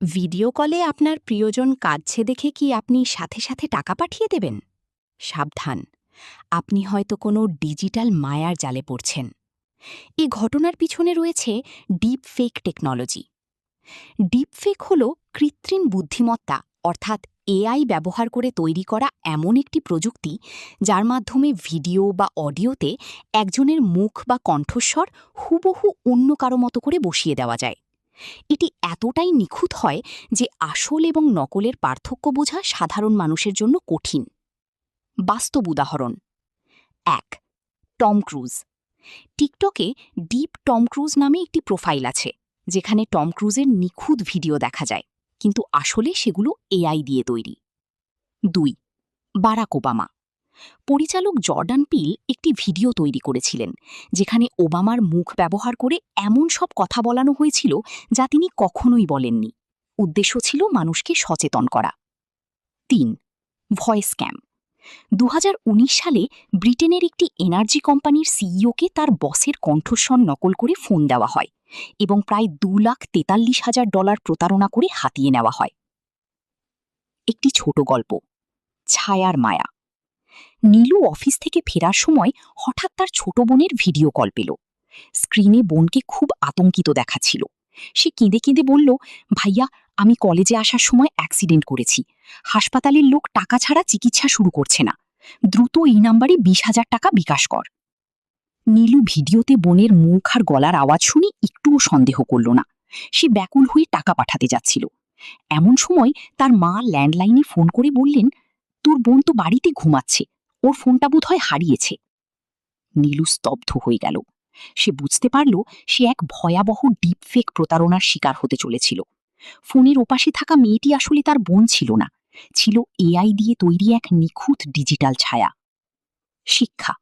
Video কলে আপনার প্রিয়জন কাঁদছে দেখে কি আপনি সাথে সাথে টাকা পাঠিয়ে দেবেন? সাবধান, আপনি হয়তো কোনো ডিজিটাল মায়ার জালে পড়ছেন। এই ঘটনার পিছনে রয়েছে deep fake technology. Deep fake হল কৃত্রিম বুদ্ধিমত্তা অর্থাৎ এআই ব্যবহার করে তৈরি করা এমন একটি প্রযুক্তি যার মাধ্যমে ভিডিও বা অডিওতে একজনের মুখ বা কণ্ঠস্বর হুবহু অন্য কারো মতো করে বসিয়ে দেওয়া যায়। এটি এতটাই নিখুঁত হয় যে আসল এবং নকলের পার্থক্য বোঝা সাধারণ মানুষের জন্য কঠিন। বাস্তব উদাহরণ: ১. Tom Cruise. টিকটকে ডিপ টম ক্রুজ নামে একটি প্রোফাইল আছে, যেখানে টম ক্রুজের নিখুঁত ভিডিও দেখা যায়, কিন্তু আসলে সেগুলো এআই দিয়ে তৈরি। ২. Barack Obama. পরিচালক জর্ডান পিল একটি ভিডিও তৈরি করেছিলেন, যেখানে ওবামার মুখ ব্যবহার করে এমন সব কথা বলানো হয়েছিল যা তিনি কখনোই বলেননি। উদ্দেশ্য ছিল মানুষকে সচেতন করা। ৩. Voice scam. ২০১৯ সালে ব্রিটেনের একটি এনার্জি কোম্পানির সিইওকে তার বসের কণ্ঠস্বর নকল করে ফোন দেওয়া হয় এবং প্রায় $2,43,000 প্রতারণা করে হাতিয়ে নেওয়া হয়। একটি ছোট গল্প, ছায়ার মায়া। নীলু অফিস থেকে ফেরার সময় হঠাৎ তার ছোট বোনের ভিডিও কল পেল। স্ক্রিনে বোনকে খুব আতঙ্কিত দেখাচ্ছিল। সে কেঁদে কেঁদে বলল, ভাইয়া, আমি কলেজে আসার সময় অ্যাক্সিডেন্ট করেছি। হাসপাতালের লোক টাকা ছাড়া চিকিৎসা শুরু করছে না। দ্রুত এই নাম্বারে 20,000 টাকা বিকাশ কর। নীলু ভিডিওতে বোনের মুখ আর গলার আওয়াজ শুনে একটুও সন্দেহ করল না। সে ব্যাকুল হয়ে টাকা পাঠাতে যাচ্ছিল। এমন সময় তার মা ল্যান্ডলাইনে ফোন করে বললেন, তোর বোন তো বাড়িতে ঘুমাচ্ছে, ওর ফোনটা বোধহয় হারিয়েছে। নীলু স্তব্ধ হয়ে গেল। সে বুঝতে পারল সে এক ভয়াবহ ডিপফেক প্রতারণার শিকার হতে চলেছিল। ফোনের ওপাশে থাকা মেয়েটি আসলে তার বোন ছিল না, ছিল এআই দিয়ে তৈরি এক নিখুঁত ডিজিটাল ছায়া। শিক্ষা: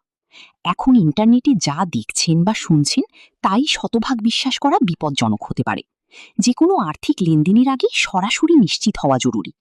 এখন ইন্টারনেটে যা দেখছেন বা শুনছেন তাই শতভাগ বিশ্বাস করা বিপজ্জনক হতে পারে। যে কোনো আর্থিক লেনদেনের আগে সরাসরি নিশ্চিত হওয়া জরুরি।